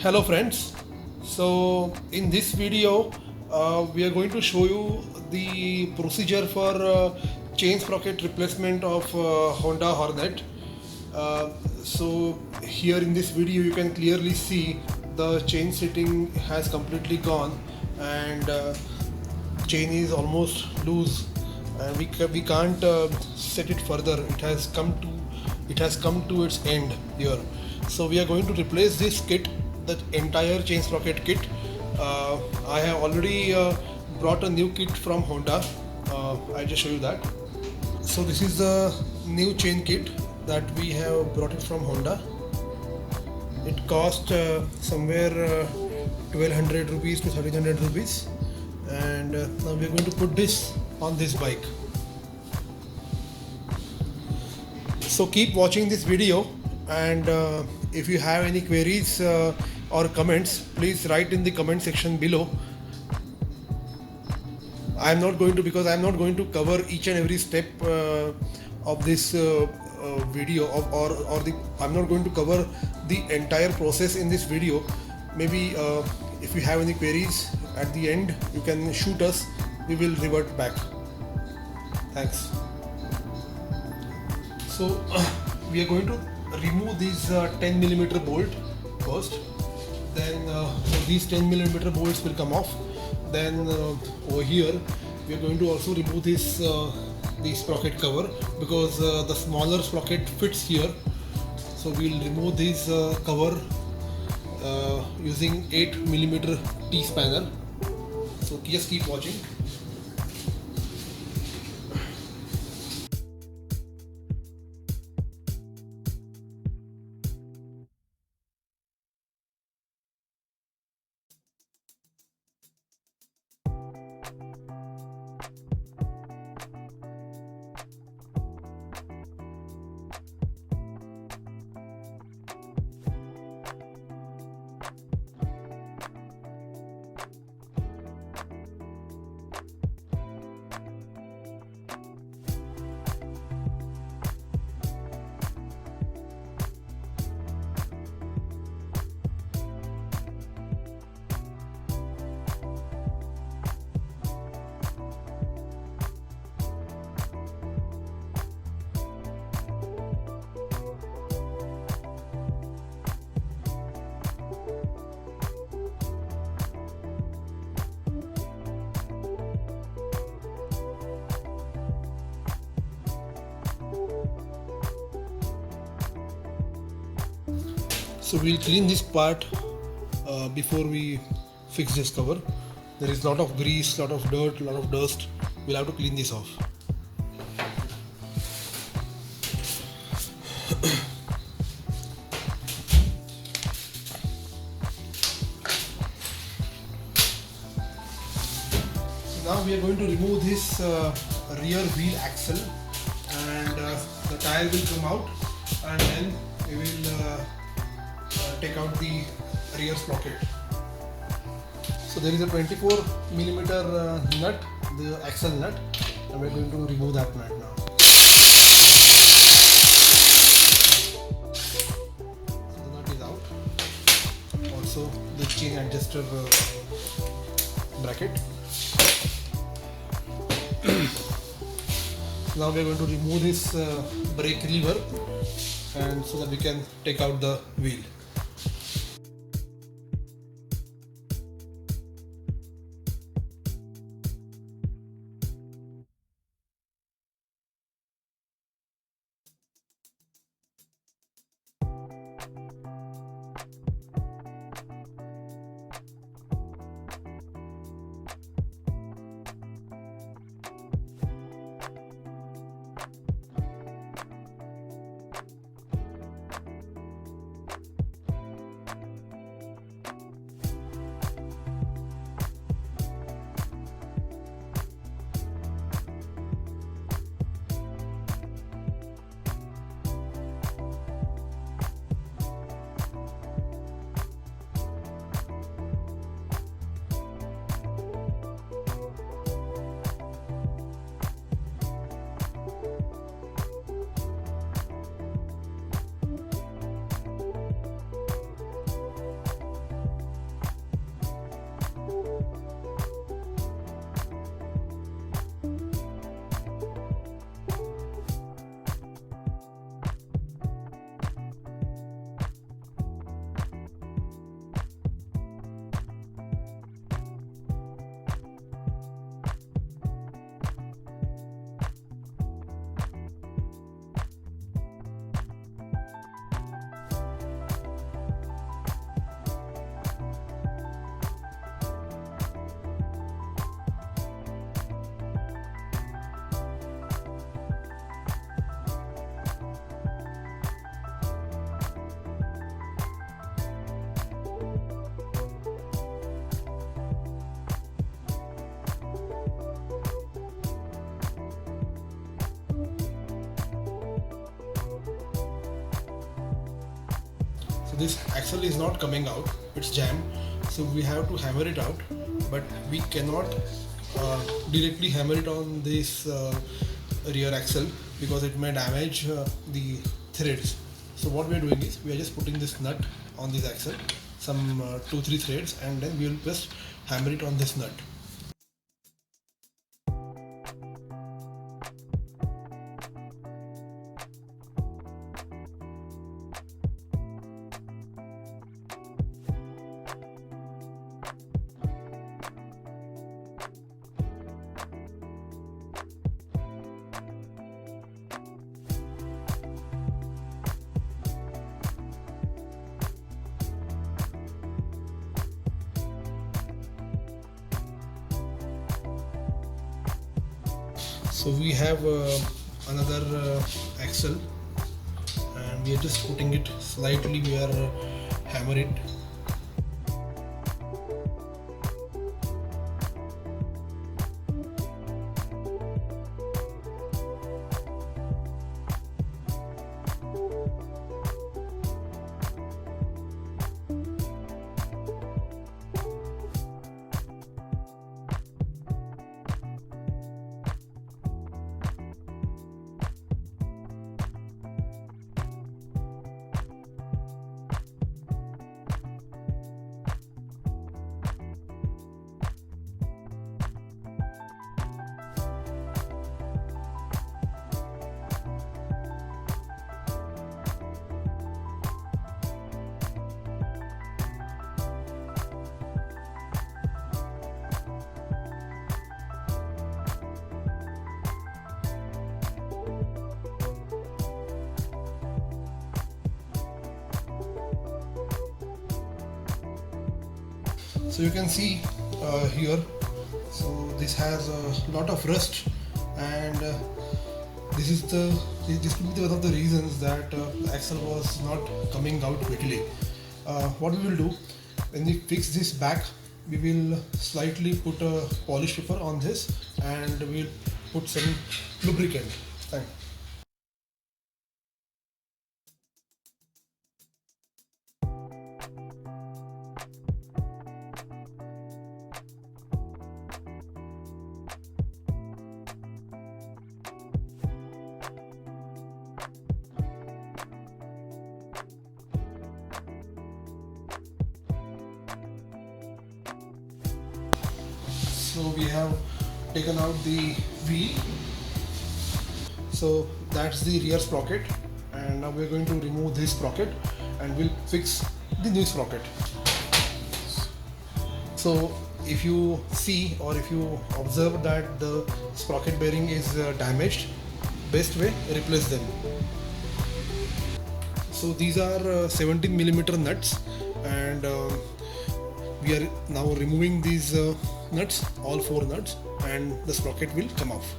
Hello friends. So in this video we are going to show you the procedure for chain sprocket replacement of Honda Hornet. So here in this video you can clearly see the chain setting has completely gone and chain is almost loose and we can't set it further. It has come to its end here. So we are going to replace this kit, the entire chain sprocket kit. I have already brought a new kit from Honda. I'll just show you that. So this is the new chain kit that we have brought it from Honda. It cost somewhere 1200 rupees to 1300 rupees, and now we are going to put this on this bike. So keep watching this video, and if you have any queries or comments, please write in the comment section below. I'm not going to cover each and every step of this video, I'm not going to cover the entire process in this video. Maybe if you have any queries at the end, you can shoot us. We will revert back. Thanks. So we are going to remove this 10mm bolt first. Then these 10mm bolts will come off. Then over here we are going to also remove this the sprocket cover, because the smaller sprocket fits here. So we will remove this cover using 8mm T-spanner. So just keep watching. So we'll clean this part before we fix this cover. There is a lot of grease, lot of dirt, lot of dust. We'll have to clean this off. So now we are going to remove this rear wheel axle, and the tire will come out, and then we will take out the rear sprocket. So there is a 24mm nut, the axle nut, and we are going to remove that nut now. So the nut is out. Also the chain adjuster bracket. Now we are going to remove this brake lever, and so that we can take out the wheel. So this axle is not coming out, it's jammed, so we have to hammer it out, but we cannot directly hammer it on this rear axle because it may damage the threads. So what we are doing is we are just putting this nut on this axle, some 2-3 threads, and then we will just hammer it on this nut. So we have another axle, and we are just putting it slightly, we are hammer it. So you can see here, so this has a lot of rust, and this could be one of the reasons that the axle was not coming out quickly. What we will do when we fix this back, we will slightly put a polish paper on this, and we will put some lubricant. Thank you. So we have taken out the wheel. So that's the rear sprocket, and now we're going to remove this sprocket and we'll fix the new sprocket. So if you see, or if you observe that the sprocket bearing is damaged, best way, replace them. So these are 17mm nuts, and we are now removing these nuts, all 4 nuts, and the sprocket will come off.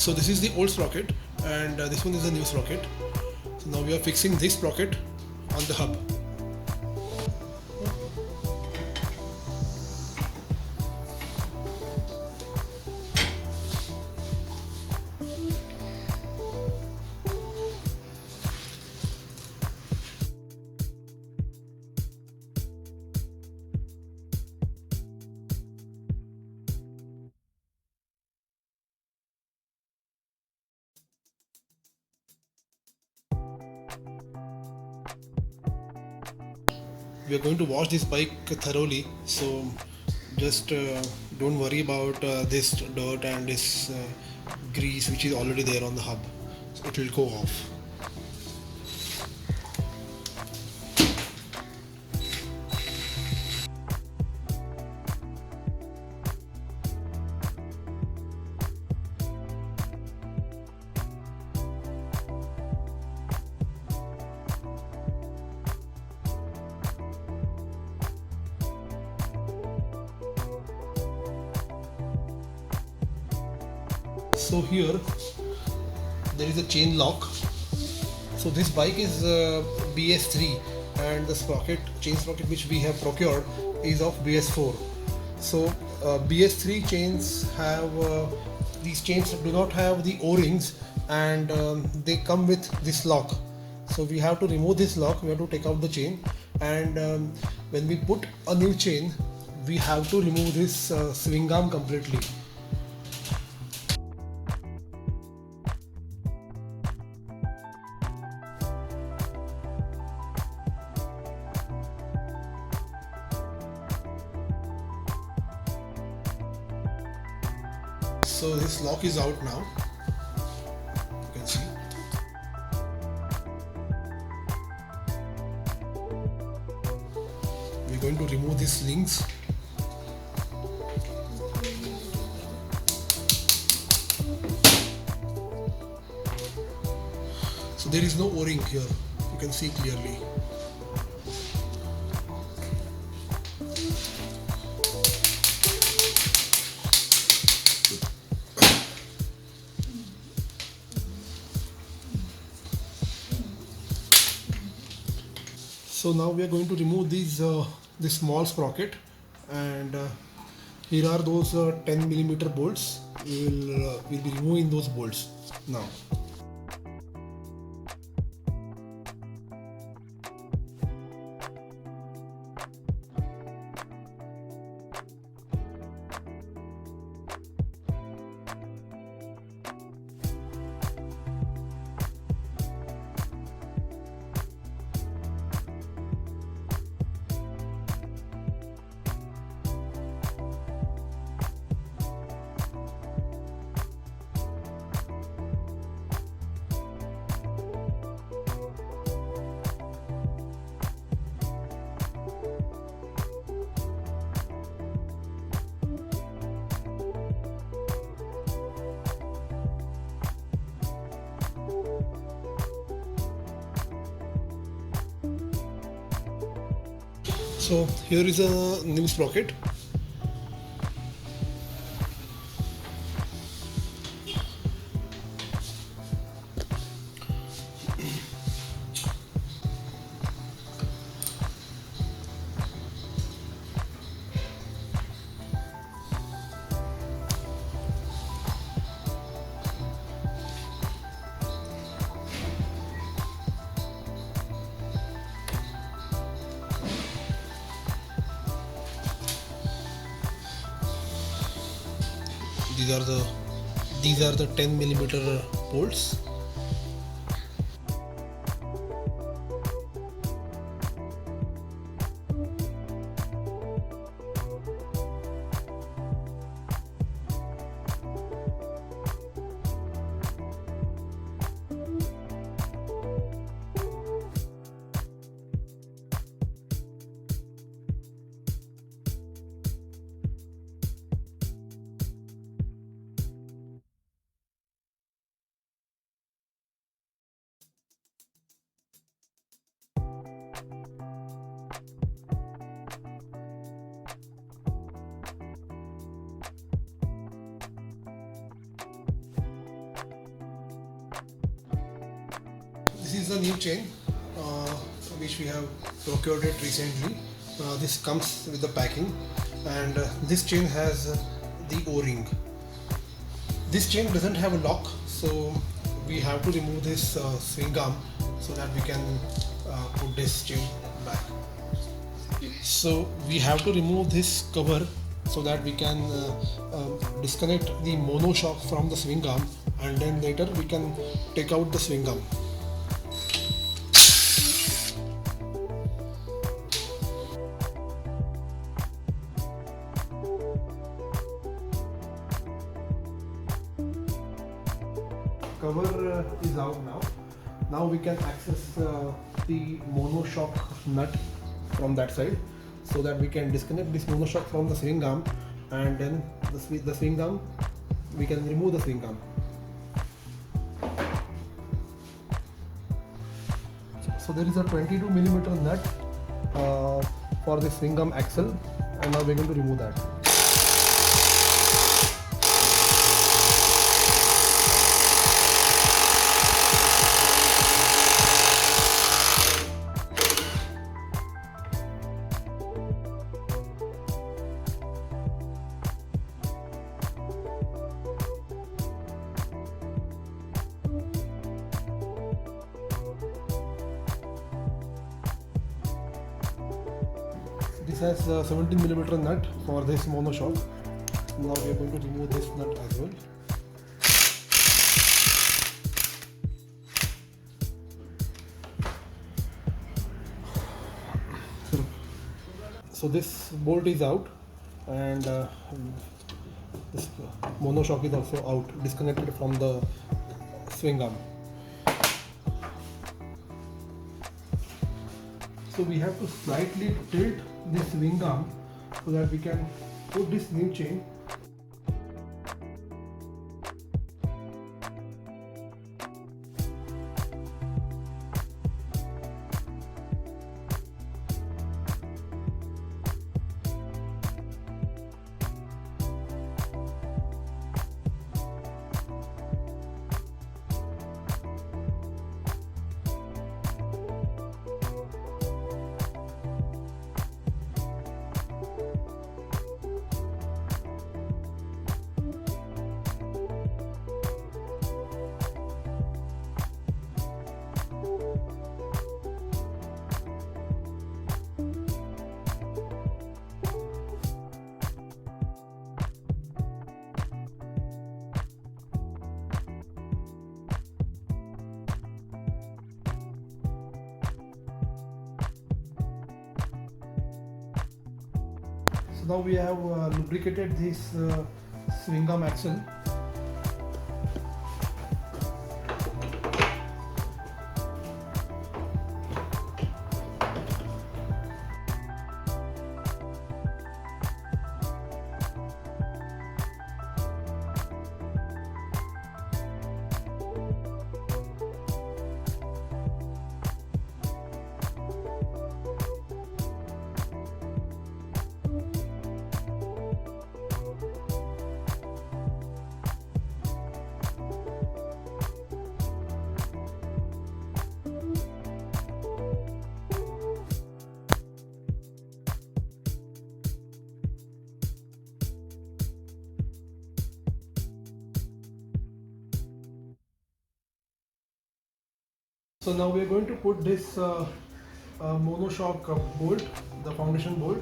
So this is the old sprocket, and this one is the new sprocket. So now we are fixing this sprocket on the hub. We are going to wash this bike thoroughly, so just don't worry about this dirt and this grease which is already there on the hub. So it will go off. So here there is a chain lock. So this bike is BS3 and the chain sprocket which we have procured is of BS4. So BS3 chains have these chains do not have the O-rings, and they come with this lock. So we have to remove this lock, we have to take out the chain, and when we put a new chain we have to remove this swing arm completely. So this lock is out now, you can see. We're going to remove these links. So there is no O-ring here, you can see clearly. So now we are going to remove these this small sprocket, and here are those 10mm bolts. We'll be removing those bolts now. So here is a new sprocket. These are the 10mm bolts. This is a new chain which we have procured it recently. This comes with the packing, and this chain has the O-ring. This chain doesn't have a lock, so we have to remove this swing arm so that we can put this chain back. So we have to remove this cover so that we can disconnect the mono shock from the swing arm, and then later we can take out the swing arm. Cover is out now. Now we can access the mono shock nut from that side, so that we can disconnect this mono shock from the swing arm, and then the swing arm, we can remove the swing arm. So there is a 22mm nut for the swing arm axle, and now we're going to remove that. This has a 17mm nut for this monoshock. Now we are going to remove this nut as well. So this bolt is out, and this monoshock is also out, disconnected from the swing arm. So we have to slightly tilt this swing arm so that we can put this new chain. So now we have lubricated this swing arm axle. So now we are going to put this monoshock bolt, the foundation bolt.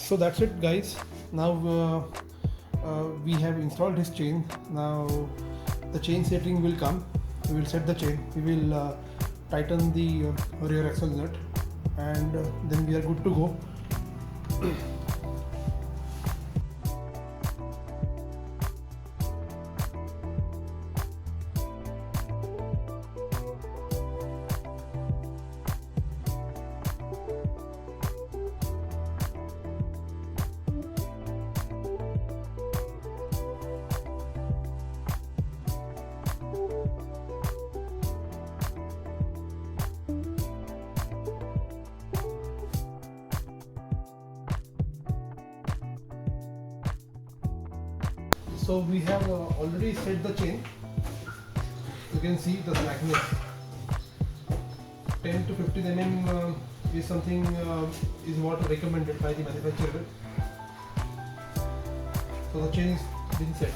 So that's it, guys. Now we have installed this chain. Now the chain setting will come. We will set the chain. We will tighten the rear axle nut, and then we are good to go. So we have already set the chain. You can see the slackness. 10 to 15 mm is something is what recommended by the manufacturer. So the chain is been set.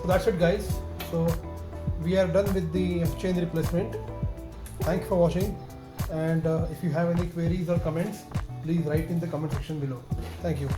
So that's it, guys. So we are done with the chain replacement. Thanks for watching, and if you have any queries or comments, please write in the comment section below. Thank you.